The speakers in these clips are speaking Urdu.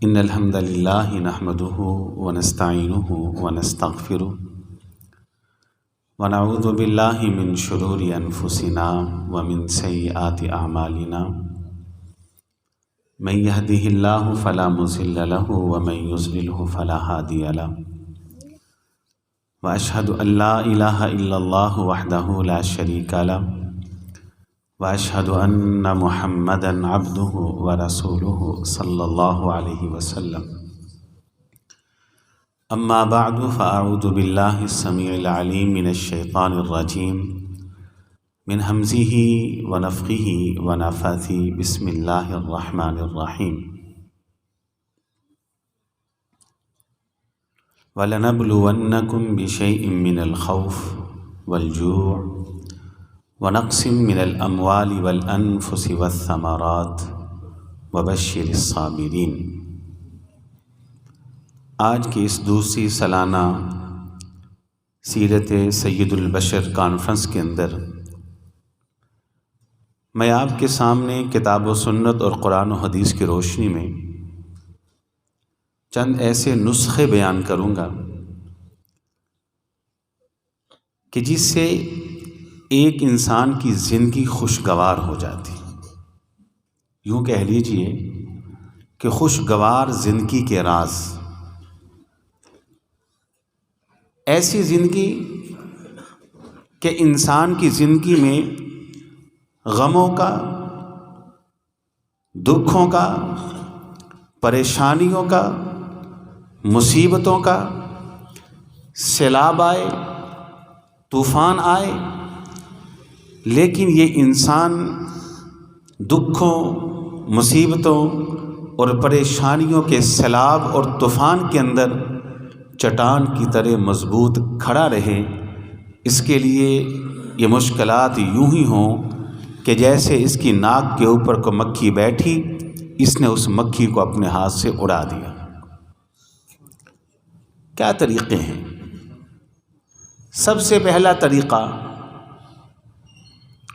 إن الحمد لله نحمده ونستعينه ونستغفره ونعوذ بالله من شرور أنفسنا ومن سيئات أعمالنا من يهده الله فلا مضل له ومن يضلل فلا هادي له وأشهد أن لا إله إلا الله وحده لا شريك له وأشهد أن محمدًا عبده ورسوله صلى الله عليه وسلم أما بعد فأعوذ بالله السميع العليم من الشيطان الرجيم من همزه ونفخه ونفثه بسم الله الرحمن الرحيم وَلَنَبْلُوَنَّكُمْ بِشَيْءٍ مِّنَ الْخَوْفِ وَالْجُوعِ وَنَقْصٍ مِّنَ الْأَمْوَالِ وَالْأَنفُسِ وَالثَّمَرَاتِ وَبَشِّرِ الصَّابِرِينَ۔ آج کی اس دوسری سالانہ سیرت سید البشر کانفرنس کے اندر میں آپ کے سامنے کتاب و سنت اور قرآن و حدیث کی روشنی میں چند ایسے نسخے بیان کروں گا کہ جس سے ایک انسان کی زندگی خوشگوار ہو جاتی، یوں کہہ لیجئے کہ خوشگوار زندگی کے راز، ایسی زندگی کہ انسان کی زندگی میں غموں کا، دکھوں کا، پریشانیوں کا، مصیبتوں کا سیلاب آئے، طوفان آئے، لیکن یہ انسان دکھوں، مصیبتوں اور پریشانیوں کے سیلاب اور طوفان کے اندر چٹان کی طرح مضبوط کھڑا رہے، اس کے لیے یہ مشکلات یوں ہی ہوں کہ جیسے اس کی ناک کے اوپر کو مکھی بیٹھی، اس نے اس مکھی کو اپنے ہاتھ سے اڑا دیا۔ کیا طریقے ہیں؟ سب سے پہلا طریقہ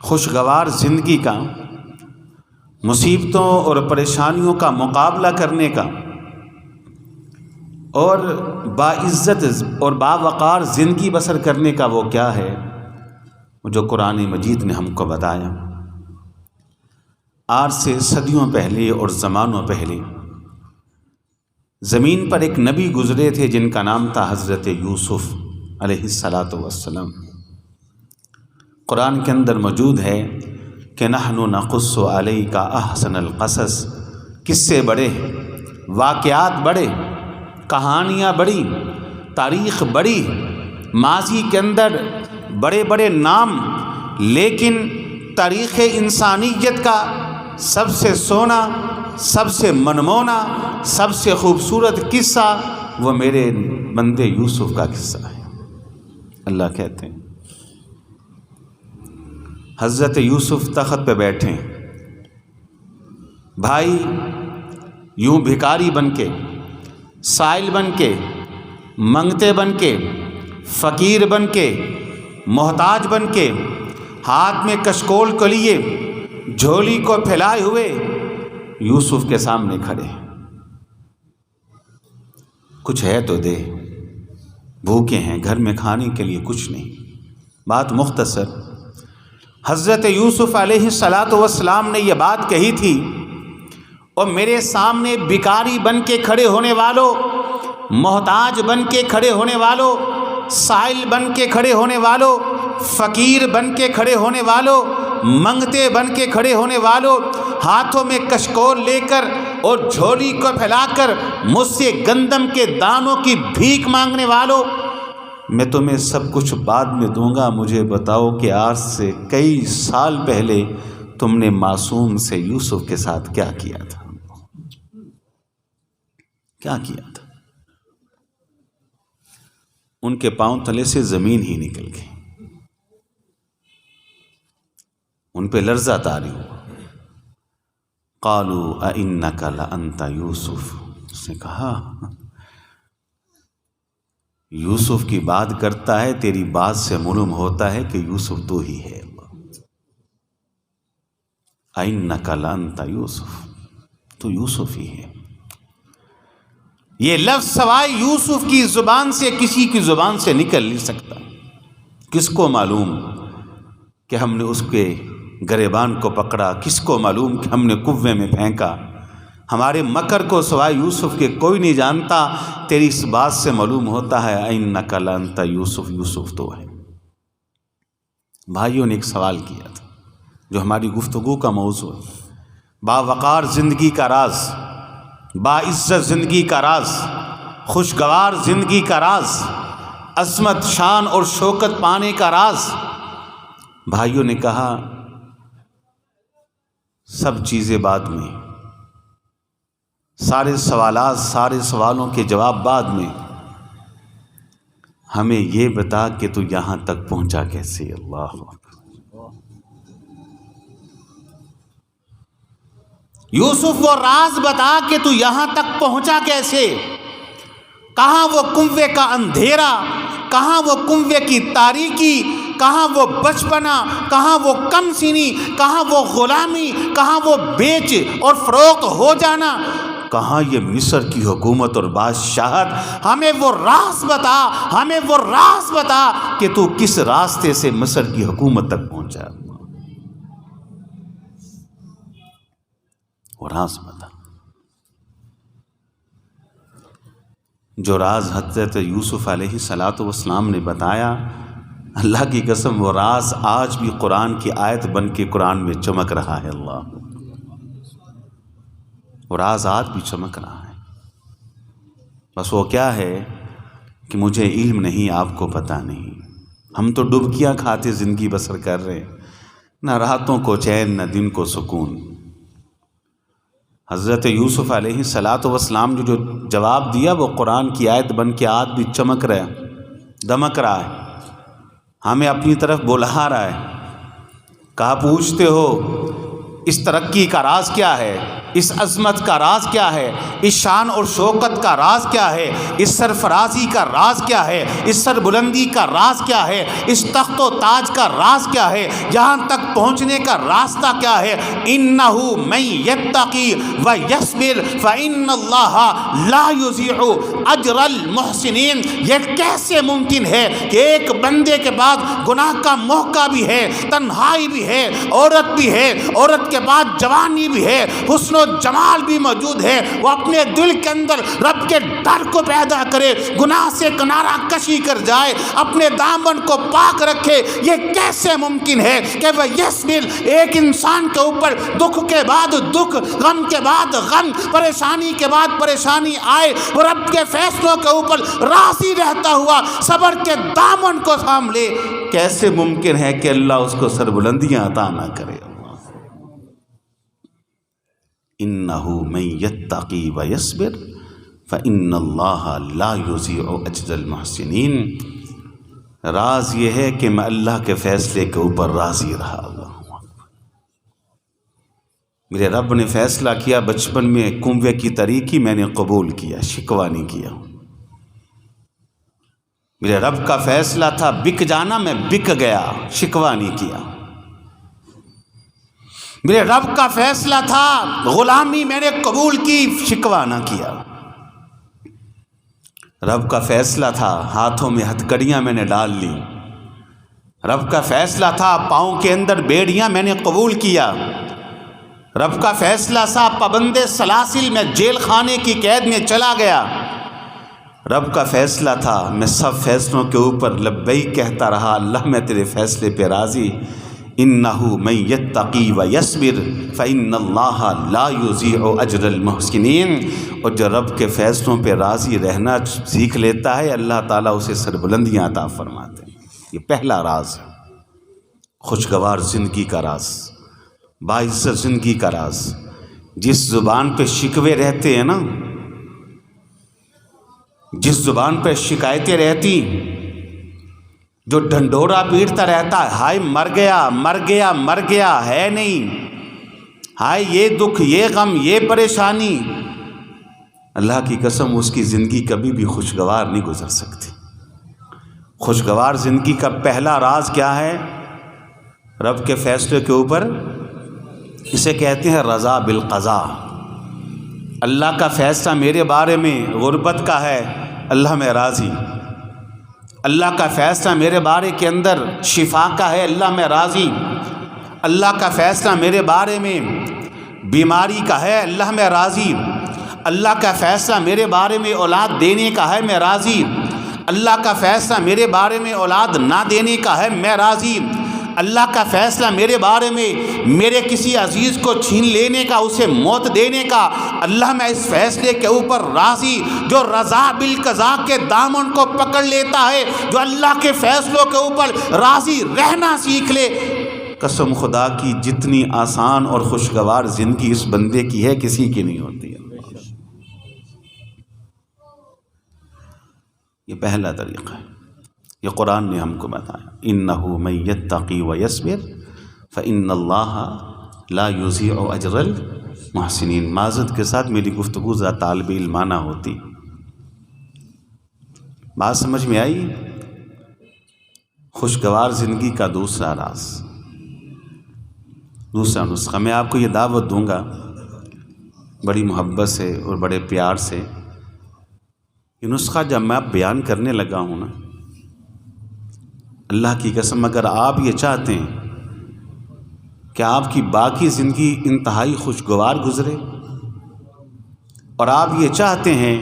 خوشگوار زندگی کا، مصیبتوں اور پریشانیوں کا مقابلہ کرنے کا اور باعزت اور باوقار زندگی بسر کرنے کا وہ کیا ہے؟ جو قرآن مجید نے ہم کو بتایا۔ آج سے صدیوں پہلے اور زمانوں پہلے زمین پر ایک نبی گزرے تھے جن کا نام تھا حضرت یوسف علیہ السلام۔ قرآن کے اندر موجود ہے کہ نحن نقص علیک احسن القصص، قصے بڑے، واقعات بڑے، کہانیاں بڑی، تاریخ بڑی، ماضی کے اندر بڑے بڑے نام، لیکن تاریخ انسانیت کا سب سے سونا، سب سے منمونا، سب سے خوبصورت قصہ وہ میرے بندے یوسف کا قصہ ہے۔ اللہ کہتے ہیں حضرت یوسف تخت پہ بیٹھے، بھائی یوں بھکاری بن کے، سائل بن کے، منگتے بن کے، فقیر بن کے، محتاج بن کے، ہاتھ میں کشکول کو لیے، جھولی کو پھیلائے ہوئے یوسف کے سامنے کھڑے، کچھ ہے تو دے، بھوکے ہیں، گھر میں کھانے کے لیے کچھ نہیں۔ بات مختصر، حضرت یوسف علیہ السلام نے یہ بات کہی تھی، اور میرے سامنے بھکاری بن کے کھڑے ہونے والوں، محتاج بن کے کھڑے ہونے والوں، سائل بن کے کھڑے ہونے والوں، فقیر بن کے کھڑے ہونے والوں، منگتے بن کے کھڑے ہونے والوں، ہاتھوں میں کشکول لے کر اور جھولی کو پھیلا کر مجھ سے گندم کے دانوں کی بھیک مانگنے والوں، میں تمہیں سب کچھ بعد میں دوں گا، مجھے بتاؤ کہ آج سے کئی سال پہلے تم نے معصوم سے یوسف کے ساتھ کیا کیا تھا؟ کیا کیا تھا؟ ان کے پاؤں تلے سے زمین ہی نکل گئی، ان پہ لرزہ طاری ہوا۔ قالوا اِنَّكَ لَأَنْتَ یوسف، اس نے کہا یوسف کی بات کرتا ہے، تیری بات سے معلوم ہوتا ہے کہ یوسف تو ہی ہے۔ اِنَّكَ لَأَنْتَ یوسف، تو یوسف ہی ہے۔ یہ لفظ سوائے یوسف کی زبان سے کسی کی زبان سے نکل نہیں سکتا۔ کس کو معلوم کہ ہم نے اس کے گریبان کو پکڑا، کس کو معلوم کہ ہم نے کنویں میں پھینکا۔ ہمارے مکر کو سوائے یوسف کے کوئی نہیں جانتا۔ تیری اس بات سے معلوم ہوتا ہے اِنَّکَ لَأَنْتَ یوسف، یوسف تو ہے۔ بھائیوں نے ایک سوال کیا تھا جو ہماری گفتگو کا موضوع ہے، باوقار زندگی کا راز، باعزت زندگی کا راز، خوشگوار زندگی کا راز، عظمت، شان اور شوکت پانے کا راز۔ بھائیوں نے کہا سب چیزیں بعد میں، سارے سوالات، سارے سوالوں کے جواب بعد میں، ہمیں یہ بتا کہ تو یہاں تک پہنچا کیسے۔ اللہ اکبر۔ یوسف وہ راز بتا کہ تو یہاں تک پہنچا کیسے۔ کہاں وہ کنویں کا اندھیرا، کہاں وہ کنویں کی تاریکی، کہاں وہ بچپنا، کہاں وہ کم سنی، کہاں وہ غلامی، کہاں وہ بیچ اور فروخت ہو جانا، کہاں یہ مصر کی حکومت اور بادشاہت۔ ہمیں وہ راز بتا، ہمیں وہ راز بتا کہ تو کس راستے سے مصر کی حکومت تک پہنچا۔ وہ راز بتا۔ جو راز حضرت یوسف علیہ السلام نے بتایا، اللہ کی قسم وہ راز آج بھی قرآن کی آیت بن کے قرآن میں چمک رہا ہے۔ اللہ، وہ راز آج بھی چمک رہا ہے۔ بس وہ کیا ہے کہ مجھے علم نہیں، آپ کو پتہ نہیں۔ ہم تو ڈبکیاں کھاتے زندگی بسر کر رہے، نہ راتوں کو چین نہ دن کو سکون۔ حضرت یوسف علیہ السلام جو جواب دیا وہ قرآن کی آیت بن کے آج بھی چمک رہا ہے، دمک رہا ہے، ہمیں اپنی طرف بلا رہا ہے۔ کہا پوچھتے ہو اس ترقی کا راز کیا ہے، اس عظمت کا راز کیا ہے، اس شان اور شوکت کا راز کیا ہے، اس سرفرازی کا راز کیا ہے، اس سربلندی کا راز کیا ہے، اس تخت و تاج کا راز کیا ہے، یہاں تک پہنچنے کا راستہ کیا ہے۔ انہ من یتقی و یصبر فان اللہ لا یضیع اجر المحسنین۔ یہ کیسے ممکن ہے کہ ایک بندے کے بعد گناہ کا موقع بھی ہے، تنہائی بھی ہے، عورت بھی ہے، عورت کے بعد جوانی بھی ہے، حسن و جمال بھی موجود ہے، وہ اپنے دل کے اندر رب کے ڈر کو پیدا کرے، گناہ سے کنارہ کشی کر جائے، اپنے دامن کو پاک رکھے۔ یہ کیسے ممکن ہے کہ وہ یصبر، ایک انسان کے اوپر دکھ کے بعد دکھ، غم کے بعد غم، پریشانی کے بعد پریشانی آئے، وہ رب کے فیصلوں کے اوپر راضی رہتا ہوا صبر کے دامن کو تھام لے۔ کیسے ممکن ہے کہ اللہ اس کو سربلندیاں عطا نہ کرے۔ انہ من یتقی و یصبر فان اللہ لا یضیع اجر المحسنین۔ راز یہ ہے کہ میں اللہ کے فیصلے کے اوپر راضی رہا۔ میرے رب نے فیصلہ کیا بچپن میں کنویں کی طریقی، میں نے قبول کیا، شکوہ نہیں کیا۔ میرے رب کا فیصلہ تھا بک جانا، میں بک گیا، شکوہ نہیں کیا۔ میرے رب کا فیصلہ تھا غلامی، میں نے قبول کی، شکوہ نہ کیا۔ رب کا فیصلہ تھا ہاتھوں میں ہتھکڑیاں، میں نے ڈال لی۔ رب کا فیصلہ تھا پاؤں کے اندر بیڑیاں، میں نے قبول کیا۔ رب کا فیصلہ تھا پابند سلاسل، میں جیل خانے کی قید میں چلا گیا۔ رب کا فیصلہ تھا میں سب فیصلوں کے اوپر لبیک کہتا رہا، اللہ میں تیرے فیصلے پہ راضی۔ انہ من یتقی و یصبر فان اللہ لا یضیع اجر المحسنین۔ اور جو رب کے فیصلوں پہ راضی رہنا سیکھ لیتا ہے، اللہ تعالیٰ اسے سربلندیاں عطا فرماتے ہیں۔ یہ پہلا راز ہے، خوشگوار زندگی کا راز، باعزت زندگی کا راز۔ جس زبان پہ شکوے رہتے ہیں نا، جس زبان پہ شکایتیں رہتی، جو ڈھنڈورا پیٹتا رہتا ہے، ہائے مر گیا مر گیا مر گیا، ہے نہیں، ہائے یہ دکھ یہ غم یہ پریشانی، اللہ کی قسم اس کی زندگی کبھی بھی خوشگوار نہیں گزر سکتی۔ خوشگوار زندگی کا پہلا راز کیا ہے؟ رب کے فیصلے کے اوپر، اسے کہتے ہیں رضا بالقضاء، اللہ کا فیصلہ میرے بارے میں غربت کا ہے، اللہ میں راضی۔ اللہ کا فیصلہ میرے بارے کے اندر شفا کا ہے، اللہ میں راضی۔ اللہ کا فیصلہ میرے بارے میں بیماری کا ہے، اللہ میں راضی۔ اللہ کا فیصلہ میرے بارے میں اولاد دینے کا ہے، میں راضی۔ اللہ کا فیصلہ میرے بارے میں اولاد نہ دینے کا ہے، میں راضی۔ اللہ کا فیصلہ میرے بارے میں میرے کسی عزیز کو چھین لینے کا، اسے موت دینے کا، اللہ میں اس فیصلے کے اوپر راضی۔ جو رضا بالقضاء کے دامن کو پکڑ لیتا ہے، جو اللہ کے فیصلوں کے اوپر راضی رہنا سیکھ لے، قسم خدا کی جتنی آسان اور خوشگوار زندگی اس بندے کی ہے کسی کی نہیں ہوتی ہے۔ یہ پہلا طریقہ ہے، یہ قرآن نے ہم کو بتایا، اِنَّهُ مَن يَتَّقِ وَيَصْبِرْ فَإِنَّ اللَّهَ لَا يُضِيعُ أَجْرَ الْمُحْسِنِينَ۔ معذرت کے ساتھ میری گفتگو ذرا طالب علمانہ ہوتی، بات سمجھ میں آئی؟ خوشگوار زندگی کا دوسرا راز، دوسرا نسخہ میں آپ کو یہ دعوت دوں گا بڑی محبت سے اور بڑے پیار سے۔ یہ نسخہ جب میں بیان کرنے لگا ہوں نا، اللہ کی قسم اگر آپ یہ چاہتے ہیں کہ آپ کی باقی زندگی انتہائی خوشگوار گزرے، اور آپ یہ چاہتے ہیں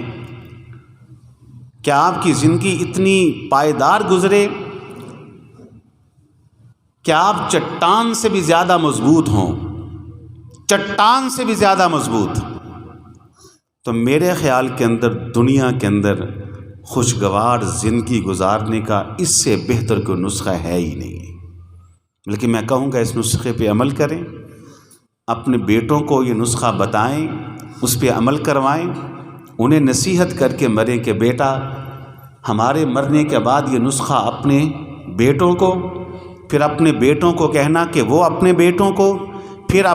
کہ آپ کی زندگی اتنی پائیدار گزرے کہ آپ چٹان سے بھی زیادہ مضبوط ہوں، چٹان سے بھی زیادہ مضبوط، تو میرے خیال کے اندر دنیا کے اندر خوشگوار زندگی گزارنے کا اس سے بہتر کوئی نسخہ ہے ہی نہیں۔ لیکن میں کہوں گا اس نسخے پہ عمل کریں، اپنے بیٹوں کو یہ نسخہ بتائیں، اس پہ عمل کروائیں، انہیں نصیحت کر کے مریں کہ بیٹا ہمارے مرنے کے بعد یہ نسخہ اپنے بیٹوں کو، پھر اپنے بیٹوں کو کہنا کہ وہ اپنے بیٹوں کو، پھر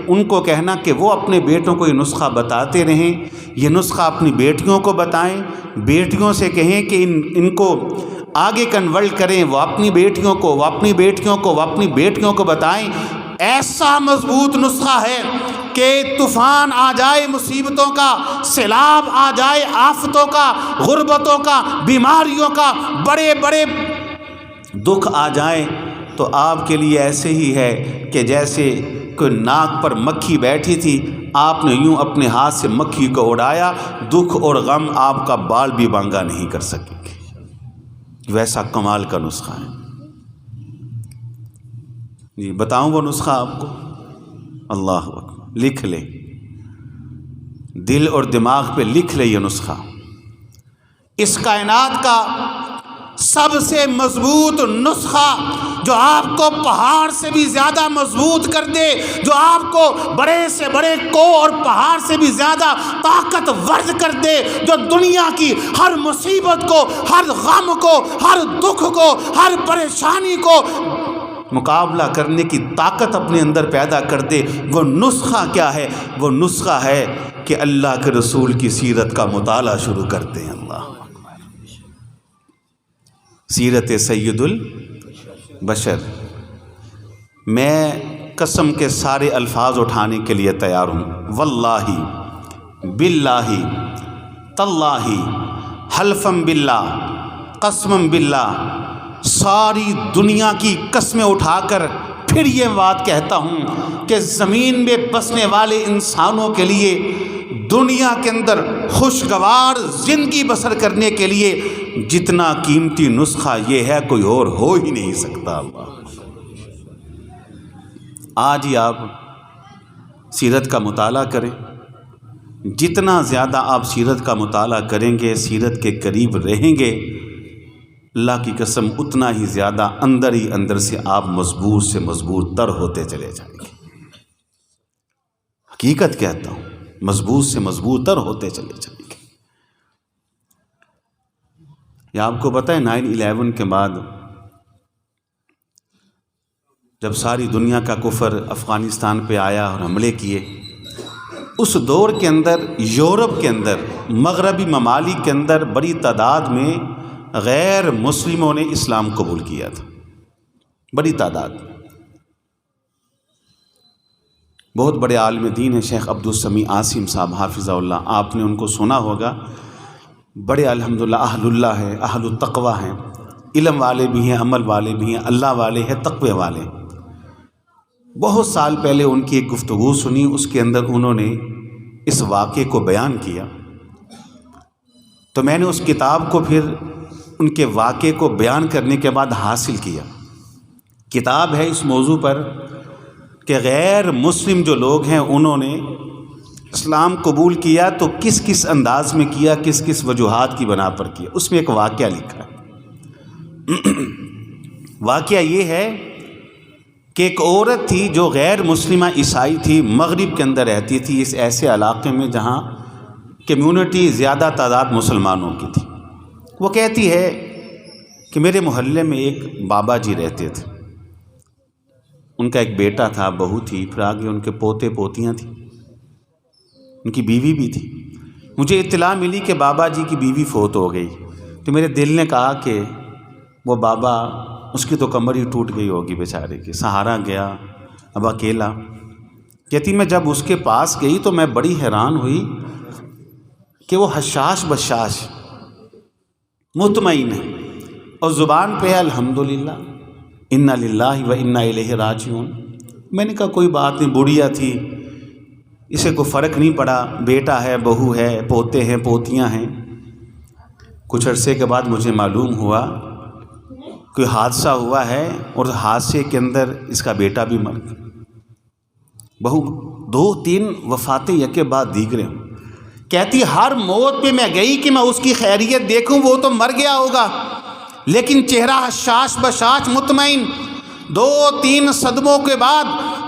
ان کو کہنا کہ وہ اپنے بیٹوں کو یہ نسخہ بتاتے رہیں، یہ نسخہ اپنی بیٹیوں کو بتائیں، بیٹیوں سے کہیں کہ ان کو آگے کنورٹ کریں، وہ اپنی بیٹیوں کو، وہ اپنی بیٹیوں کو، وہ اپنی بیٹیوں کو بتائیں۔ ایسا مضبوط نسخہ ہے کہ طوفان آ جائے مصیبتوں کا، سیلاب آ جائے آفتوں کا، غربتوں کا، بیماریوں کا، بڑے بڑے دکھ آ جائیں تو آپ کے لیے ایسے ہی ہے کہ جیسے کوئی ناک پر مکھی بیٹھی تھی، آپ نے یوں اپنے ہاتھ سے مکھی کو اڑایا، دکھ اور غم آپ کا بال بھی بانگا نہیں کر سکیں گے۔ ویسا کمال کا نسخہ ہے جی۔ بتاؤں وہ نسخہ آپ کو؟ اللہ اکبر، لکھ لے، دل اور دماغ پہ لکھ لے یہ نسخہ۔ اس کائنات کا سب سے مضبوط نسخہ جو آپ کو پہاڑ سے بھی زیادہ مضبوط کر دے، جو آپ کو بڑے سے بڑے کو اور پہاڑ سے بھی زیادہ طاقت ورز کر دے، جو دنیا کی ہر مصیبت کو، ہر غم کو، ہر دکھ کو، ہر پریشانی کو مقابلہ کرنے کی طاقت اپنے اندر پیدا کر دے، وہ نسخہ کیا ہے؟ وہ نسخہ ہے کہ اللہ کے رسول کی سیرت کا مطالعہ شروع کرتے ہیں۔ اللہ سیرت سید البشر، میں قسم کے سارے الفاظ اٹھانے کے لیے تیار ہوں، واللہ باللہ تاللہ حلفم باللہ قسمم باللہ، ساری دنیا کی قسمیں اٹھا کر پھر یہ بات کہتا ہوں کہ زمین میں بسنے والے انسانوں کے لیے دنیا کے اندر خوشگوار زندگی بسر کرنے کے لیے جتنا قیمتی نسخہ یہ ہے کوئی اور ہو ہی نہیں سکتا۔ آج ہی آپ سیرت کا مطالعہ کریں، جتنا زیادہ آپ سیرت کا مطالعہ کریں گے، سیرت کے قریب رہیں گے، اللہ کی قسم اتنا ہی زیادہ اندر ہی اندر سے آپ مضبوط سے مضبوط تر ہوتے چلے جائیں گے۔ حقیقت کہتا ہوں، مضبوط سے مضبوط تر ہوتے چلے جائیں گے۔ یہ آپ کو پتہ ہے 9/11 کے بعد جب ساری دنیا کا کفر افغانستان پہ آیا اور حملے کیے، اس دور کے اندر یورپ کے اندر، مغربی ممالک کے اندر بڑی تعداد میں غیر مسلموں نے اسلام قبول کیا تھا، بڑی تعداد۔ بہت بڑے عالم دین ہیں شیخ عبدالسمیع عاصم صاحب حافظہ اللہ، آپ نے ان کو سنا ہوگا، بڑے الحمدللہ اہل اللہ ہیں، اہل التقوی ہیں، علم والے بھی ہیں، عمل والے بھی ہیں، اللہ والے ہیں، تقوی والے۔ بہت سال پہلے ان کی ایک گفتگو سنی، اس کے اندر انہوں نے اس واقعے کو بیان کیا، تو میں نے اس کتاب کو پھر ان کے واقعے کو بیان کرنے کے بعد حاصل کیا۔ کتاب ہے اس موضوع پر کہ غیر مسلم جو لوگ ہیں انہوں نے اسلام قبول کیا تو کس کس انداز میں کیا، کس کس وجوہات کی بنا پر کیا۔ اس میں ایک واقعہ لکھا ہے۔ واقعہ یہ ہے کہ ایک عورت تھی جو غیر مسلمہ عیسائی تھی، مغرب کے اندر رہتی تھی، اس ایسے علاقے میں جہاں کمیونٹی زیادہ تعداد مسلمانوں کی تھی۔ وہ کہتی ہے کہ میرے محلے میں ایک بابا جی رہتے تھے، ان کا ایک بیٹا تھا، بہو تھی، پھر آگے ان کے پوتے پوتیاں تھیں، ان کی بیوی بھی تھی۔ مجھے اطلاع ملی کہ بابا جی کی بیوی فوت ہو گئی، تو میرے دل نے کہا کہ وہ بابا، اس کی تو کمر ہی ٹوٹ گئی ہوگی بیچارے کی، سہارا گیا، اب اکیلا۔ کہتی میں جب اس کے پاس گئی تو میں بڑی حیران ہوئی کہ وہ حشاش بشاش مطمئن ہے اور زبان پہ ہے الحمدللہ انا للہ و انا الیہ راجعون۔ میں نے کہا کوئی بات نہیں، بڑھیا تھی، اسے کوئی فرق نہیں پڑا، بیٹا ہے، بہو ہے، پوتے ہیں، پوتیاں ہیں۔ کچھ عرصے کے بعد مجھے معلوم ہوا کوئی حادثہ ہوا ہے اور حادثے کے اندر اس کا بیٹا بھی مر گیا، بہو 2-3 وفاتیں یکے بعد دیگرے ہوں۔ کہتی ہر موت پہ میں گئی کہ میں اس کی خیریت دیکھوں، وہ تو مر گیا ہوگا لیکن چہرہ حشاش بشاش مطمئن۔ 2-3 صدموں کے بعد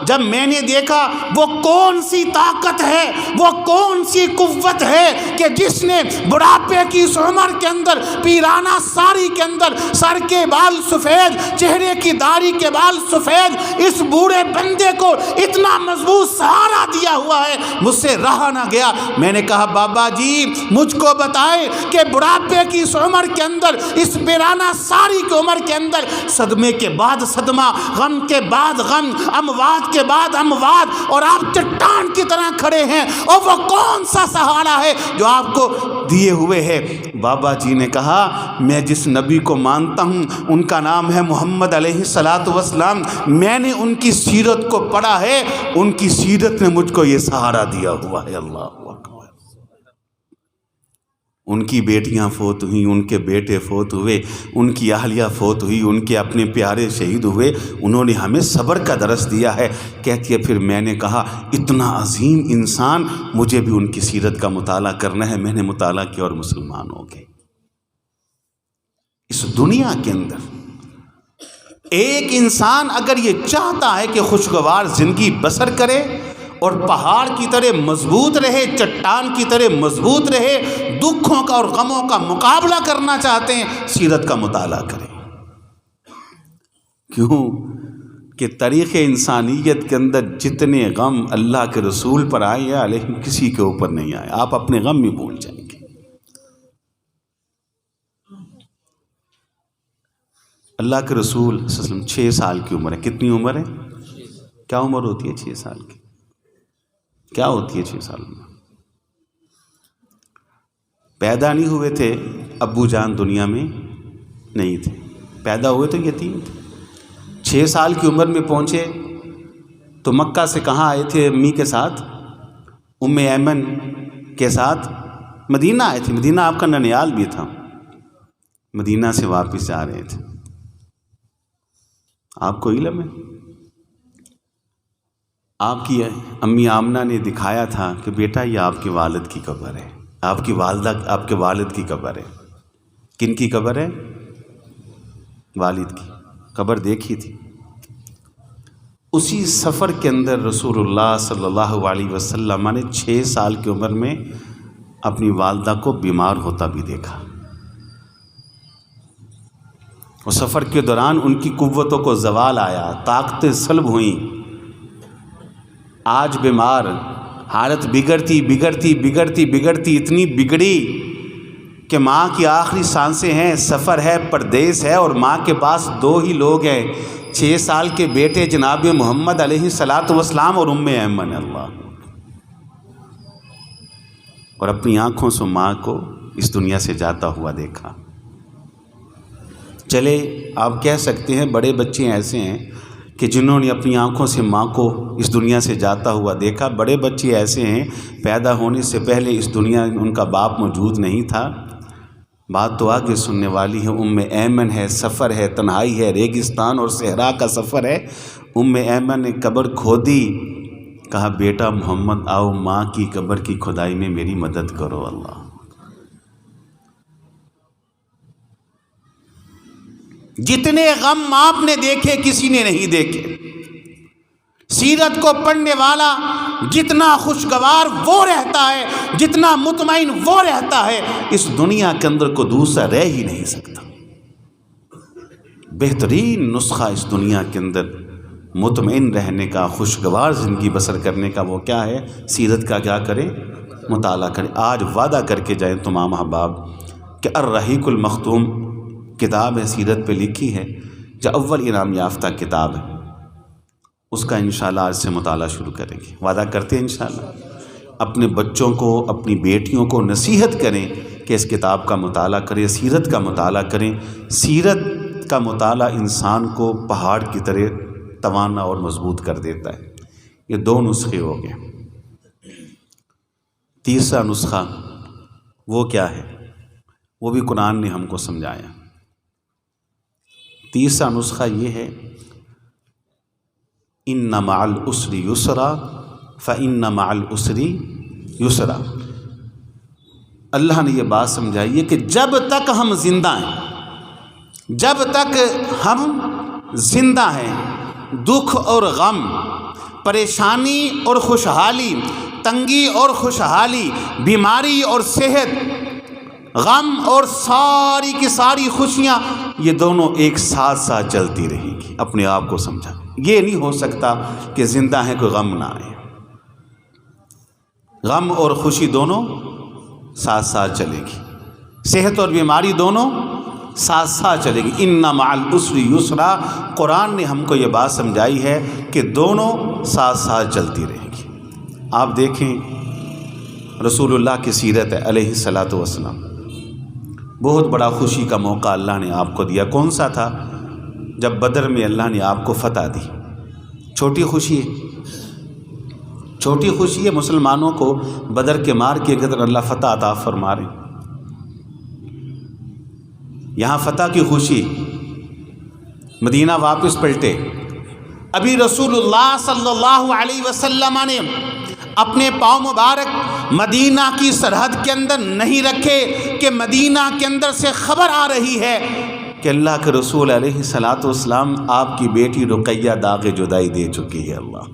جب میں نے دیکھا وہ کون سی طاقت ہے، وہ کون سی قوت ہے کہ جس نے بڑھاپے کی اس عمر کے اندر، پیرانہ ساری کے اندر، سر کے بال سفید، چہرے کی داڑھی کے بال سفید، اس بوڑھے بندے کو اتنا مضبوط سہارا دیا ہوا ہے، مجھ سے رہا نہ گیا۔ میں نے کہا بابا جی مجھ کو بتائے کہ بڑھاپے کی اس عمر کے اندر، اس پیرانہ ساری کی عمر کے اندر، صدمے کے بعد صدمہ، غم کے بعد غم، اموات کے بعد اموات، اور آپ چٹان کی طرح کھڑے ہیں، اور وہ کون سا سہارا ہے جو آپ کو دیے ہوئے ہے؟ بابا جی نے کہا میں جس نبی کو مانتا ہوں ان کا نام ہے محمد علیہ الصلوۃ والسلام، میں نے ان کی سیرت کو پڑھا ہے، ان کی سیرت نے مجھ کو یہ سہارا دیا ہوا ہے۔ اللہ اکبر۔ ان کی بیٹیاں فوت ہوئیں، ان کے بیٹے فوت ہوئے، ان کی اہلیہ فوت ہوئی، ان کے اپنے پیارے شہید ہوئے، انہوں نے ہمیں صبر کا درس دیا ہے۔ کہتی ہے پھر میں نے کہا اتنا عظیم انسان، مجھے بھی ان کی سیرت کا مطالعہ کرنا ہے۔ میں نے مطالعہ کیا اور مسلمان ہو گئے۔ اس دنیا کے اندر ایک انسان اگر یہ چاہتا ہے کہ خوشگوار زندگی بسر کرے اور پہاڑ کی طرح مضبوط رہے، چٹان کی طرح مضبوط رہے، دکھوں کا اور غموں کا مقابلہ کرنا چاہتے ہیں، سیرت کا مطالعہ کریں۔ کیوں کہ تاریخ انسانیت کے اندر جتنے غم اللہ کے رسول پر آئے ہیں لیکن کسی کے اوپر نہیں آئے، آپ اپنے غم بھی بھول جائیں گے۔ اللہ کے رسول صلی اللہ علیہ وسلم 6 سال کی عمر ہے۔ کتنی عمر ہے؟ کیا عمر ہوتی ہے 6 سال کی؟ کیا ہوتی ہے 6 سال میں؟ پیدا نہیں ہوئے تھے، ابو جان دنیا میں نہیں تھے، پیدا ہوئے تو یتیم تھے۔ 6 سال کی عمر میں پہنچے تو مکہ سے کہاں آئے تھے؟ امی کے ساتھ، ام ایمن کے ساتھ مدینہ آئے تھے۔ مدینہ آپ کا ننیال بھی تھا، مدینہ سے واپس جا رہے تھے۔ آپ کو علم ہے، آپ کی امی آمنہ نے دکھایا تھا کہ بیٹا یہ آپ کے والد کی قبر ہے، آپ کی والدہ، آپ کے والد کی قبر ہے۔ کن کی قبر ہے؟ والد کی قبر دیکھی تھی۔ اسی سفر کے اندر رسول اللہ صلی اللہ علیہ وسلم نے 6 سال کی عمر میں اپنی والدہ کو بیمار ہوتا بھی دیکھا، اور سفر کے دوران ان کی قوتوں کو زوال آیا، طاقتیں سلب ہوئیں۔ آج بیمار، حالت بگڑتی بگڑتی بگڑتی بگڑتی اتنی بگڑی کہ ماں کی آخری سانسیں ہیں، سفر ہے، پردیس ہے، اور ماں کے پاس 2 ہی لوگ ہیں، 6 سال کے بیٹے جناب محمد علیہ الصلاۃ والسلام اور ایمن اللہ، اور اپنی آنکھوں سے ماں کو اس دنیا سے جاتا ہوا دیکھا۔ چلے آپ کہہ سکتے ہیں بڑے بچے ایسے ہیں کہ جنہوں نے اپنی آنکھوں سے ماں کو اس دنیا سے جاتا ہوا دیکھا، بڑے بچے ایسے ہیں پیدا ہونے سے پہلے اس دنیا میں ان کا باپ موجود نہیں تھا۔ بات تو آگے سننے والی ہے۔ ایمن ہے، سفر ہے، تنہائی ہے، ریگستان اور صحرا کا سفر ہے۔ ایمن نے قبر کھودی، کہا بیٹا محمد آؤ ماں کی قبر کی کھدائی میں میری مدد کرو۔ اللہ، جتنے غم آپ نے دیکھے کسی نے نہیں دیکھے۔ سیرت کو پڑھنے والا جتنا خوشگوار وہ رہتا ہے، جتنا مطمئن وہ رہتا ہے، اس دنیا کے اندر کو دوسرا رہ ہی نہیں سکتا۔ بہترین نسخہ اس دنیا کے اندر مطمئن رہنے کا، خوشگوار زندگی بسر کرنے کا وہ کیا ہے؟ سیرت کا کیا کریں؟ مطالعہ کریں۔ آج وعدہ کر کے جائیں تمام احباب کہ الرحیق المختوم کتاب ہے، سیرت پہ لکھی ہے، جو اول انعام یافتہ کتاب ہے، اس کا انشاءاللہ آج سے مطالعہ شروع کریں گے۔ وعدہ کرتے ہیں انشاءاللہ۔ اپنے بچوں کو، اپنی بیٹیوں کو نصیحت کریں کہ اس کتاب کا مطالعہ کریں، سیرت کا مطالعہ کریں۔ سیرت کا مطالعہ انسان کو پہاڑ کی طرح توانا اور مضبوط کر دیتا ہے۔ یہ 2 نسخے ہو گئے۔ تیسرا نسخہ وہ کیا ہے؟ وہ بھی قرآن نے ہم کو سمجھایا۔ تیسرا نسخہ یہ ہے ان مع العسر یسرا فان مع العسر یسرا۔ اللہ نے یہ بات سمجھائی ہے کہ جب تک ہم زندہ ہیں، جب تک ہم زندہ ہیں، دکھ اور غم، پریشانی اور خوشحالی، تنگی اور خوشحالی، بیماری اور صحت، غم اور ساری کی ساری خوشیاں، یہ دونوں ایک ساتھ ساتھ چلتی رہیں گی۔ اپنے آپ کو سمجھا، یہ نہیں ہو سکتا کہ زندہ ہیں کوئی غم نہ آئے۔ غم اور خوشی دونوں ساتھ ساتھ چلے گی، صحت اور بیماری دونوں ساتھ ساتھ چلے گی۔ ان مع العسر یسرا، قرآن نے ہم کو یہ بات سمجھائی ہے کہ دونوں ساتھ ساتھ چلتی رہیں گی۔ آپ دیکھیں رسول اللہ کی سیرت ہے علیہ الصلاۃ والسلام، بہت بڑا خوشی کا موقع اللہ نے آپ کو دیا۔ کون سا تھا؟ جب بدر میں اللہ نے آپ کو فتح دی۔ چھوٹی خوشی ہے، چھوٹی خوشی ہے مسلمانوں کو بدر کے مار کے اندر اللہ فتح عطا فرما رہے۔ یہاں فتح کی خوشی، مدینہ واپس پلٹے، ابھی رسول اللہ صلی اللہ علیہ وسلم نے اپنے پاؤں مبارک مدینہ کی سرحد کے اندر نہیں رکھے کہ مدینہ کے اندر سے خبر آ رہی ہے کہ اللہ کے رسول علیہ الصلاۃ والسلام آپ کی بیٹی رقیہ داغ جدائی دے چکی ہے۔ اللہ،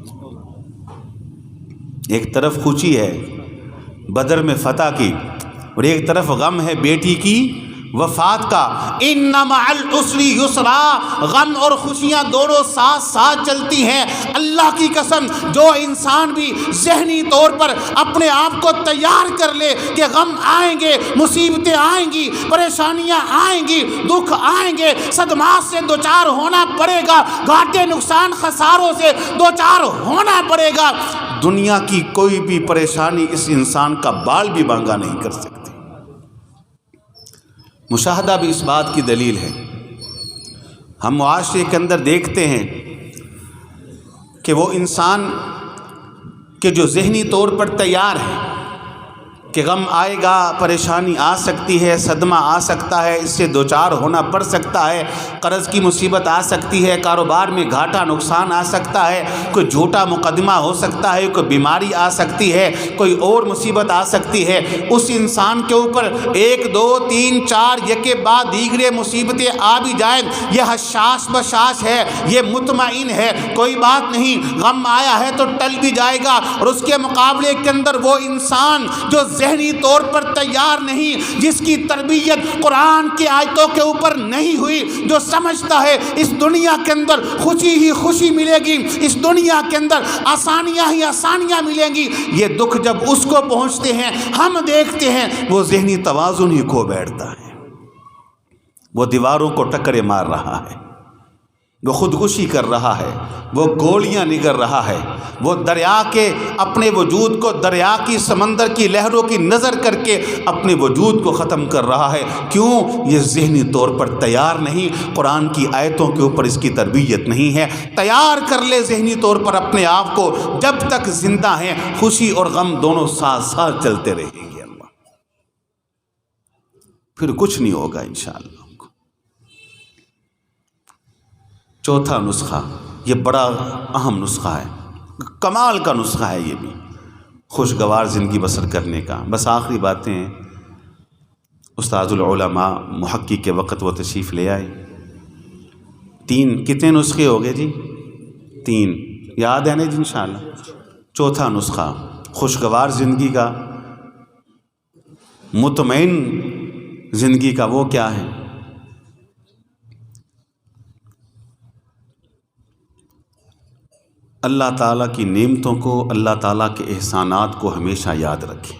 ایک طرف خوشی ہے بدر میں فتح کی، اور ایک طرف غم ہے بیٹی کی وفات کا۔ ان مع العسر یسرا، غم اور خوشیاں دونوں ساتھ ساتھ چلتی ہیں۔ اللہ کی قسم، جو انسان بھی ذہنی طور پر اپنے آپ کو تیار کر لے کہ غم آئیں گے، مصیبتیں آئیں گی، پریشانیاں آئیں گی، دکھ آئیں گے، صدمات سے دوچار ہونا پڑے گا، گھاٹے نقصان خساروں سے دوچار ہونا پڑے گا، دنیا کی کوئی بھی پریشانی اس انسان کا بال بھی بانگا نہیں کر سکتی۔ مشاہدہ بھی اس بات کی دلیل ہے۔ ہم معاشرے کے اندر دیکھتے ہیں کہ وہ انسان کہ جو ذہنی طور پر تیار ہے کہ غم آئے گا، پریشانی آ سکتی ہے، صدمہ آ سکتا ہے، اس سے دوچار ہونا پڑ سکتا ہے، قرض کی مصیبت آ سکتی ہے، کاروبار میں گھاٹا نقصان آ سکتا ہے، کوئی جھوٹا مقدمہ ہو سکتا ہے، کوئی بیماری آ سکتی ہے، کوئی اور مصیبت آ سکتی ہے، اس انسان کے اوپر 1 2 3 4 یکے بعد دیگرے مصیبتیں آ بھی جائیں، یہ حشاش بشاش ہے، یہ مطمئن ہے، کوئی بات نہیں، غم آیا ہے تو ٹل بھی جائے گا۔ اور اس کے مقابلے کے اندر وہ انسان جو ذہنی طور پر تیار نہیں، جس کی تربیت قرآن کی آیتوں کے اوپر نہیں ہوئی، جو سمجھتا ہے اس دنیا کے اندر خوشی ہی خوشی ملے گی، اس دنیا کے اندر آسانیاں ہی آسانیاں ملیں گی، یہ دکھ جب اس کو پہنچتے ہیں ہم دیکھتے ہیں وہ ذہنی توازن ہی کھو بیٹھتا ہے، وہ دیواروں کو ٹکرے مار رہا ہے، وہ خودکشی کر رہا ہے، وہ گولیاں نگل رہا ہے، وہ دریا کے اپنے وجود کو دریا کی سمندر کی لہروں کی نظر کر کے اپنے وجود کو ختم کر رہا ہے۔ کیوں؟ یہ ذہنی طور پر تیار نہیں، قرآن کی آیتوں کے اوپر اس کی تربیت نہیں ہے۔ تیار کر لے ذہنی طور پر اپنے آپ کو، جب تک زندہ ہیں خوشی اور غم دونوں ساتھ ساتھ چلتے رہیں گے، اللہ پھر کچھ نہیں ہوگا انشاءاللہ۔ چوتھا نسخہ، یہ بڑا اہم نسخہ ہے، کمال کا نسخہ ہے یہ بھی، خوشگوار زندگی بسر کرنے کا۔ بس آخری باتیں ہیں، استاد العلماء محقق کے وقت وہ تشریف لے آئے۔ کتنے نسخے ہو گئے جی؟ 3 یاد ہے نا جی انشاءاللہ۔ چوتھا نسخہ خوشگوار زندگی کا، مطمئن زندگی کا، وہ کیا ہے؟ اللہ تعالیٰ کی نعمتوں کو، اللہ تعالیٰ کے احسانات کو ہمیشہ یاد رکھیں۔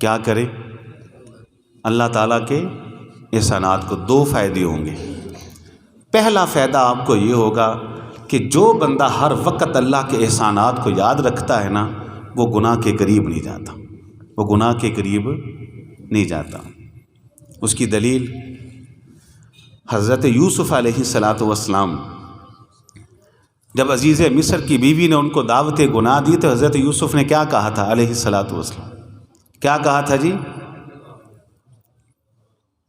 کیا کریں؟ اللہ تعالیٰ کے احسانات کو 2 فائدے ہوں گے۔ پہلا فائدہ آپ کو یہ ہوگا کہ جو بندہ ہر وقت اللہ کے احسانات کو یاد رکھتا ہے نا، وہ گناہ کے قریب نہیں جاتا، وہ گناہ کے قریب نہیں جاتا۔ اس کی دلیل حضرت یوسف علیہ السلام، جب عزیز مصر کی بیوی نے ان کو دعوت گناہ دی تو حضرت یوسف نے کیا کہا تھا علیہ السلام؟ کیا کہا تھا جی؟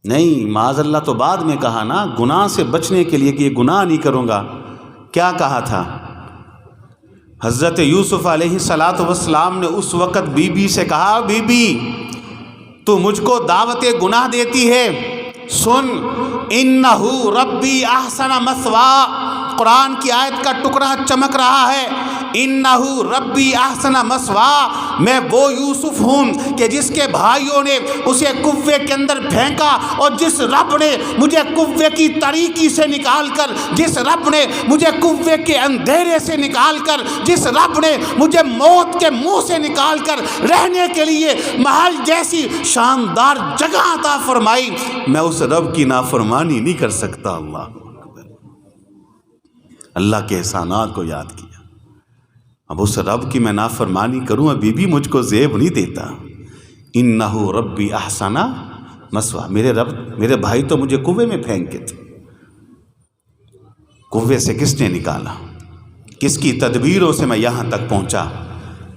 نہیں، معاذ اللہ تو بعد میں کہا نا، گناہ سے بچنے کے لیے کہ یہ گناہ نہیں کروں گا۔ کیا کہا تھا حضرت یوسف علیہ السلام نے اس وقت بی بی سے کہا، بی بی تو مجھ کو دعوت گناہ دیتی ہے، سن انہو ربی احسن مثواہ، قرآن کی آیت کا ٹکڑا چمک رہا ہے، انہو ربی احسن مثواہ، میں وہ یوسف ہوں کہ جس کے بھائیوں نے اسے کوے کے اندر پھینکا، اور جس رب نے مجھے کوے کی تاریکی سے نکال کر، جس رب نے مجھے کوے کے اندھیرے سے نکال کر، جس رب نے مجھے موت کے منہ سے نکال کر رہنے کے لیے محل جیسی شاندار جگہ عطا فرمائی، میں اس رب کی نافرمانی نہیں کر سکتا۔ اللہ کے احسانات کو یاد کیا، اب اس رب کی میں نافرمانی کروں، ابھی بھی مجھ کو زیب نہیں دیتا۔ انہو ربی احسن مثواہ، میرے رب، میرے بھائی تو مجھے کوے میں پھینک کے تھے، کوے سے کس نے نکالا، کس کی تدبیروں سے میں یہاں تک پہنچا۔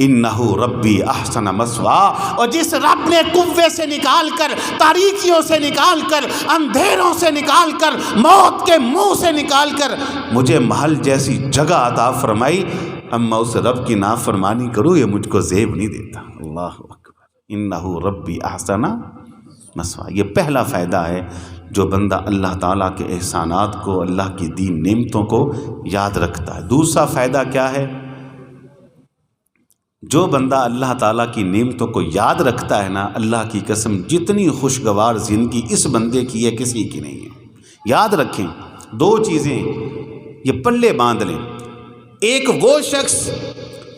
انہو ربی احسن مثواہ، اور جس رب نے کوے سے نکال کر، تاریکیوں سے نکال کر، اندھیروں سے نکال کر، موت کے منہ سے نکال کر مجھے محل جیسی جگہ عطا فرمائی، اب میں اس رب کی نافرمانی کروں، یہ مجھ کو زیب نہیں دیتا۔ اللہ اکبر، انہو ربی احسن مثواہ۔ یہ پہلا فائدہ ہے جو بندہ اللہ تعالیٰ کے احسانات کو، اللہ کی دی نعمتوں کو یاد رکھتا ہے۔ دوسرا فائدہ کیا ہے؟ جو بندہ اللہ تعالیٰ کی نعمتوں کو یاد رکھتا ہے نا، اللہ کی قسم جتنی خوشگوار زندگی اس بندے کی ہے کسی کی نہیں ہے۔ یاد رکھیں 2 چیزیں یہ پلے باندھ لیں۔ ایک وہ شخص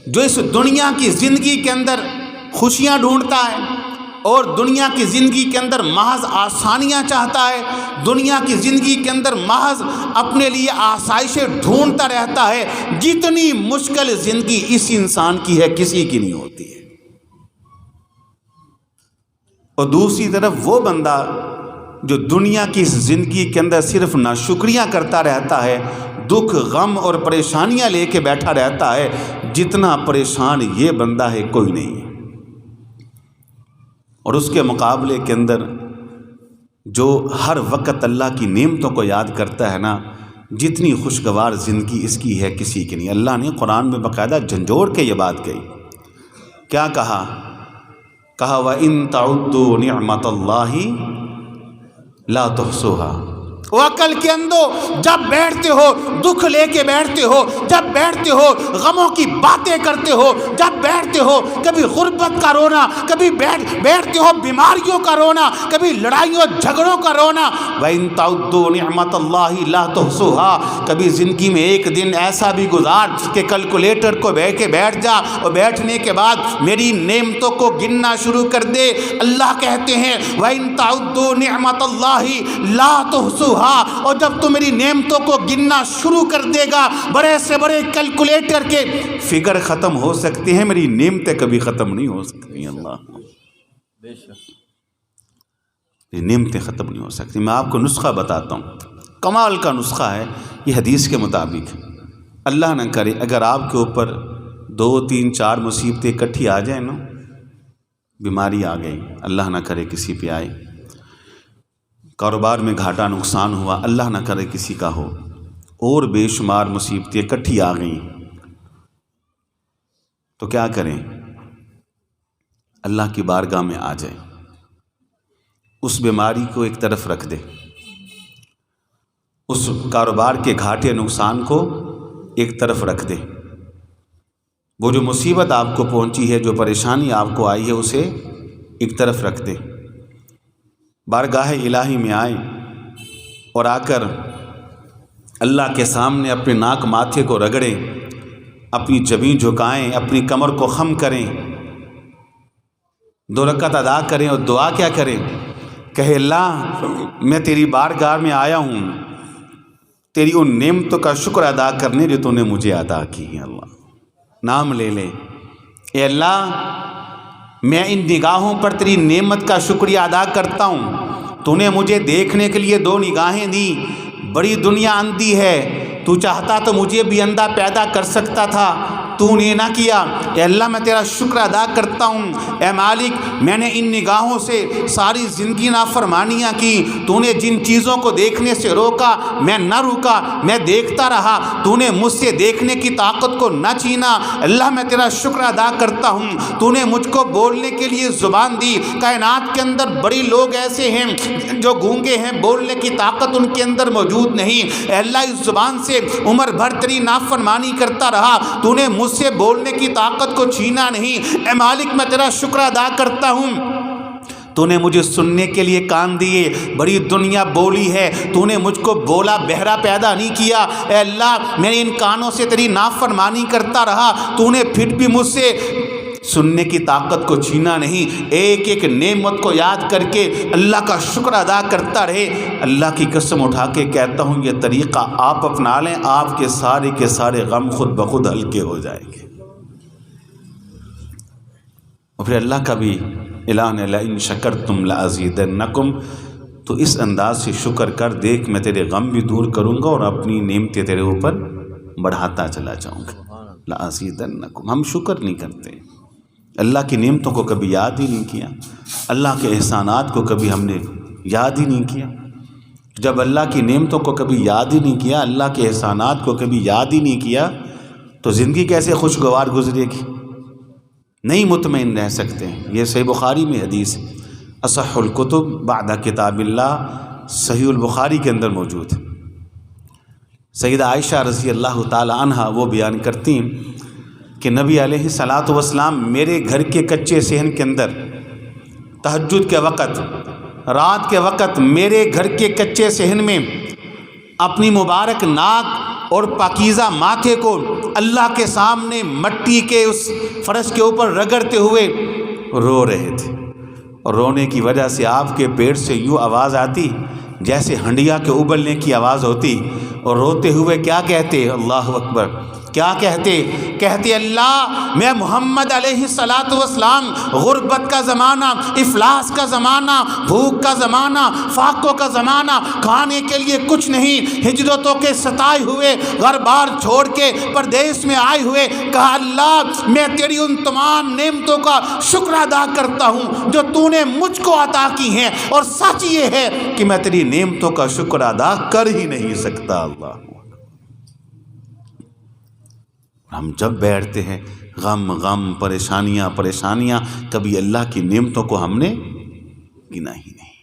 جو اس دنیا کی زندگی کے اندر خوشیاں ڈھونڈتا ہے اور دنیا کی زندگی کے اندر محض آسانیاں چاہتا ہے، دنیا کی زندگی کے اندر محض اپنے لیے آسائشیں ڈھونڈتا رہتا ہے، جتنی مشکل زندگی اس انسان کی ہے کسی کی نہیں ہوتی ہے۔ اور دوسری طرف وہ بندہ جو دنیا کی زندگی کے اندر صرف ناشکریاں کرتا رہتا ہے، دکھ غم اور پریشانیاں لے کے بیٹھا رہتا ہے، جتنا پریشان یہ بندہ ہے کوئی نہیں ہے۔ اور اس کے مقابلے کے اندر جو ہر وقت اللہ کی نعمتوں کو یاد کرتا ہے نا، جتنی خوشگوار زندگی اس کی ہے کسی کی نہیں۔ اللہ نے قرآن میں باقاعدہ جھنجھوڑ کے یہ بات کہی، کیا کہا؟ کہا وَإِن تَعُدُّوا نِعْمَةَ اللَّهِ لَا تُحْصُوهَا۔ وہ عقل کے اندر جب بیٹھتے ہو دکھ لے کے بیٹھتے ہو، جب بیٹھتے ہو غموں کی باتیں کرتے ہو، جب بیٹھتے ہو کبھی غربت کا رونا، کبھی بیٹھتے ہو بیماریوں کا رونا، کبھی لڑائیوں جھگڑوں کا رونا، وَإِن تَعُدُّوا نِعْمَةَ اللَّهِ لَا تُحْصُوهَا۔ کبھی زندگی میں ایک دن ایسا بھی گزار کہ کیلکولیٹر کو بیٹھ جا اور بیٹھنے کے بعد میری نعمتوں کو گننا شروع کر دے۔ اللہ کہتے ہیں وَإِن تَعُدُّوا نِعْمَةَ اللَّهِ لَا تُحْصُوهَا، تعدها، اور جب تو میری نعمتوں کو گننا شروع کر دے گا، بڑے سے بڑے کیلکولیٹر کے فگر ختم ہو سکتے ہیں، میری نعمتیں کبھی ختم نہیں ہو سکتی۔ اللہ بے شک، یہ نعمتیں ختم نہیں ہو سکتی۔ میں آپ کو نسخہ بتاتا ہوں، کمال کا نسخہ ہے یہ حدیث کے مطابق۔ اللہ نہ کرے اگر آپ کے اوپر 2 3 4 مصیبتیں اکٹھی آ جائیں نا، بیماری آ گئی، اللہ نہ کرے کسی پہ آئے، کاروبار میں گھاٹا نقصان ہوا، اللہ نہ کرے کسی کا ہو، اور بے شمار مصیبتیں اکٹھی آ گئیں، تو کیا کریں؟ اللہ کی بارگاہ میں آ جائیں، اس بیماری کو ایک طرف رکھ دے، اس کاروبار کے گھاٹے نقصان کو ایک طرف رکھ دے، وہ جو مصیبت آپ کو پہنچی ہے، جو پریشانی آپ کو آئی ہے، اسے ایک طرف رکھ دے، بارگاہ الہی میں آئیں اور آ کر اللہ کے سامنے اپنے ناک ماتھے کو رگڑیں، اپنی جبین جھکائیں، اپنی کمر کو خم کریں، 2 رکعت ادا کریں اور دعا کیا کریں؟ کہے اللہ میں تیری بارگاہ میں آیا ہوں تیری ان نعمتوں کا شکر ادا کرنے جو تو نے مجھے عطا کی ہیں۔ اللہ نام لے لے، اے اللہ میں ان نگاہوں پر تیری نعمت کا شکریہ ادا کرتا ہوں، تو نے مجھے دیکھنے کے لیے 2 نگاہیں دی، بڑی دنیا اندھی ہے، تو چاہتا تو مجھے بھی اندھا پیدا کر سکتا تھا، تو نے نہ کیا۔ اے اللہ میں تیرا شکر ادا کرتا ہوں، اے مالک میں نے ان نگاہوں سے ساری زندگی نافرمانیاں کی، تو نے جن چیزوں کو دیکھنے سے روکا میں نہ روکا، میں دیکھتا رہا، تو نے مجھ سے دیکھنے کی طاقت کو نہ چھینا۔ اللہ میں تیرا شکر ادا کرتا ہوں، تو نے مجھ کو بولنے کے لیے زبان دی۔ کائنات کے اندر بڑی لوگ ایسے ہیں جو گونگے ہیں، بولنے کی طاقت ان کے اندر موجود نہیں، اے اللہ اس زبان سے عمر بھر تیری نافرمانی کرتا رہا، تو نے مجھ سے بولنے کی طاقت کو چھینا نہیں۔ اے مالک میں تیرا شکر ادا کرتا ہوں، تو نے مجھے سننے کے لیے کان دیے، بڑی دنیا بولی ہے، تو نے مجھ کو بولا بہرا پیدا نہیں کیا۔ اے اللہ میں ان کانوں سے تیری نافرمانی کرتا رہا، تو نے پھر بھی مجھ سے سننے کی طاقت کو چھینا نہیں۔ ایک ایک نعمت کو یاد کر کے اللہ کا شکر ادا کرتا رہے۔ اللہ کی قسم اٹھا کے کہتا ہوں یہ طریقہ آپ اپنا لیں، آپ کے سارے غم خود بخود ہلکے ہو جائیں گے۔ اور پھر اللہ کا بھی اعلان ہے لئن شکرتم لازیدنکم، تو اس انداز سے شکر کر، دیکھ میں تیرے غم بھی دور کروں گا اور اپنی نعمتیں تیرے اوپر بڑھاتا چلا جاؤں گا۔ لازیدنکم، ہم شکر نہیں کرتے، اللہ کی نعمتوں کو کبھی یاد ہی نہیں کیا، اللہ کے احسانات کو کبھی ہم نے یاد ہی نہیں کیا۔ جب اللہ کی نعمتوں کو کبھی یاد ہی نہیں کیا، اللہ کے احسانات کو کبھی یاد ہی نہیں کیا، تو زندگی کیسے خوشگوار گزرے گی؟ نہیں مطمئن رہ سکتے ہیں۔ یہ صحیح بخاری میں حدیث ہے، اصح الکتب بعد کتاب اللہ، صحیح البخاری کے اندر موجود ہے۔ سیدہ عائشہ رضی اللہ تعالی عنہا وہ بیان کرتی ہیں کہ نبی علیہ الصلاۃ والسلام میرے گھر کے کچے صحن کے اندر تہجد کے وقت، رات کے وقت میرے گھر کے کچے صحن میں اپنی مبارک ناک اور پاکیزہ ماتھے کو اللہ کے سامنے مٹی کے اس فرش کے اوپر رگڑتے ہوئے رو رہے تھے، اور رونے کی وجہ سے آپ کے پیٹ سے یوں آواز آتی جیسے ہنڈیا کے ابلنے کی آواز ہوتی، اور روتے ہوئے کیا کہتے؟ اللہ اکبر، کیا کہتے اللہ میں محمد علیہ الصلاۃ والسلام، غربت کا زمانہ، افلاس کا زمانہ، بھوک کا زمانہ، فاقوں کا زمانہ، کھانے کے لیے کچھ نہیں، ہجرتوں کے ستائے ہوئے، گھر بار چھوڑ کے پردیس میں آئے ہوئے، کہا اللہ میں تیری ان تمام نعمتوں کا شکر ادا کرتا ہوں جو تو نے مجھ کو عطا کی ہیں، اور سچ یہ ہے کہ میں تیری نعمتوں کا شکر ادا کر ہی نہیں سکتا۔ اللہ، ہم جب بیٹھتے ہیں غم پریشانیاں، کبھی اللہ کی نعمتوں کو ہم نے گنا ہی نہیں،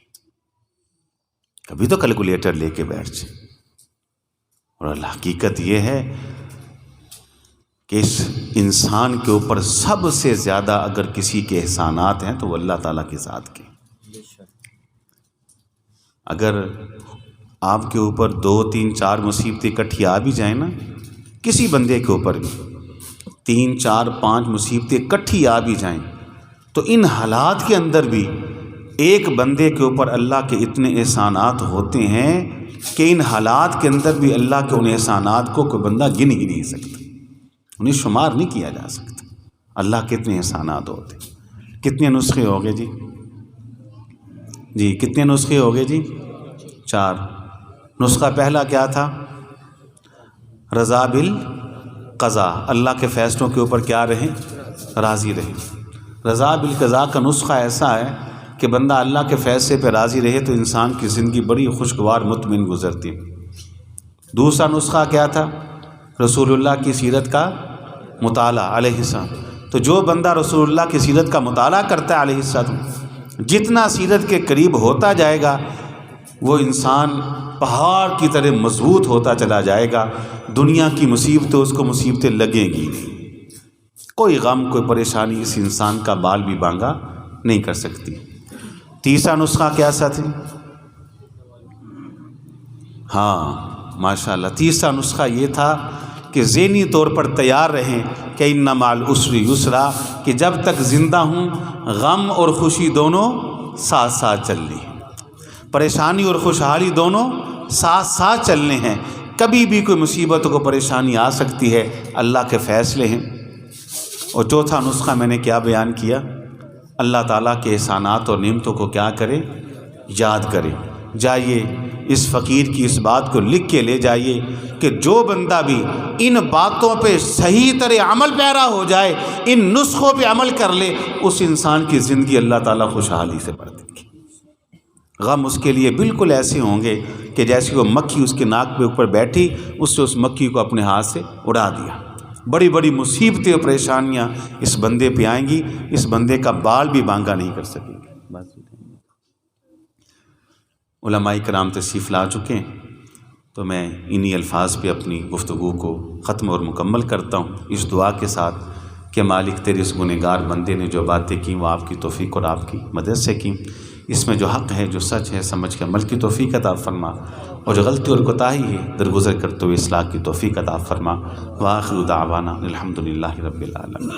کبھی تو کیلکولیٹر لے کے بیٹھ جائیں۔ اور حقیقت یہ ہے کہ اس انسان کے اوپر سب سے زیادہ اگر کسی کے احسانات ہیں تو وہ اللہ تعالیٰ کے ذات کے۔ اگر آپ کے اوپر 2 3 4 مصیبتیں اکٹھی آ بھی جائیں نا، کسی بندے کے اوپر بھی 3 4 5 مصیبتیں اکٹھی آ بھی جائیں، تو ان حالات کے اندر بھی ایک بندے کے اوپر اللہ کے اتنے احسانات ہوتے ہیں کہ ان حالات کے اندر بھی اللہ کے ان احسانات کو کوئی بندہ گن ہی نہیں سکتا، انہیں شمار نہیں کیا جا سکتا۔ اللہ کے اتنے احسانات ہوتے۔ کتنے نسخے ہو گئے جی کتنے نسخے ہو گئے جی؟ 4۔ نسخہ پہلا کیا تھا؟ رضا بالقضاء، اللہ کے فیصلوں کے اوپر کیا رہیں؟ راضی رہیں۔ رضا بالقضاء کا نسخہ ایسا ہے کہ بندہ اللہ کے فیصلے پہ راضی رہے تو انسان کی زندگی بڑی خوشگوار مطمئن گزرتی۔ دوسرا نسخہ کیا تھا؟ رسول اللہ کی سیرت کا مطالعہ علیہ السلام۔ تو جو بندہ رسول اللہ کی سیرت کا مطالعہ کرتا ہے علیہ السلام، جتنا سیرت کے قریب ہوتا جائے گا وہ انسان پہاڑ کی طرح مضبوط ہوتا چلا جائے گا۔ دنیا کی مصیبتیں اس کو مصیبتیں لگیں گی، کوئی غم کوئی پریشانی اس انسان کا بال بھی بانگا نہیں کر سکتی۔ تیسرا نسخہ کیسا تھا؟ ہاں ماشاءاللہ، تیسرا نسخہ یہ تھا کہ ذہنی طور پر تیار رہیں کہ ان مع العسر یسرا، کہ جب تک زندہ ہوں غم اور خوشی دونوں ساتھ ساتھ چلنی ہیں، پریشانی اور خوشحالی دونوں ساتھ ساتھ چلنے ہیں۔ کبھی بھی کوئی مصیبت کو پریشانی آ سکتی ہے، اللہ کے فیصلے ہیں۔ اور چوتھا نسخہ میں نے کیا بیان کیا؟ اللہ تعالیٰ کے احسانات اور نعمتوں کو کیا کرے؟ یاد کرے۔ جائیے اس فقیر کی اس بات کو لکھ کے لے جائیے کہ جو بندہ بھی ان باتوں پہ صحیح طرح عمل پیرا ہو جائے، ان نسخوں پہ عمل کر لے، اس انسان کی زندگی اللہ تعالیٰ خوشحالی سے بھر دے گی۔ غم اس کے لیے بالکل ایسے ہوں گے کہ جیسے وہ مکھی اس کے ناک پہ اوپر بیٹھی، اس سے اس مکھی کو اپنے ہاتھ سے اڑا دیا۔ بڑی بڑی مصیبتیں اور پریشانیاں اس بندے پہ آئیں گی، اس بندے کا بال بھی بانگا نہیں کر سکیں گے۔ علماء کرام تشریف لا چکے ہیں، تو میں انہی الفاظ پہ اپنی گفتگو کو ختم اور مکمل کرتا ہوں، اس دعا کے ساتھ کہ مالک تیرے اس گنہگار بندے نے جو باتیں کی وہ آپ کی توفیق اور آپ کی مدد سے کی، اس میں جو حق ہے جو سچ ہے سمجھ کے عمل کی توفیق عطا فرما، اور جو غلطی اور کوتاہی ہے درگزر کرتے ہوئے اصلاح کی توفیق عطا فرما۔ وآخر دعوانا الحمدللہ رب العالمین۔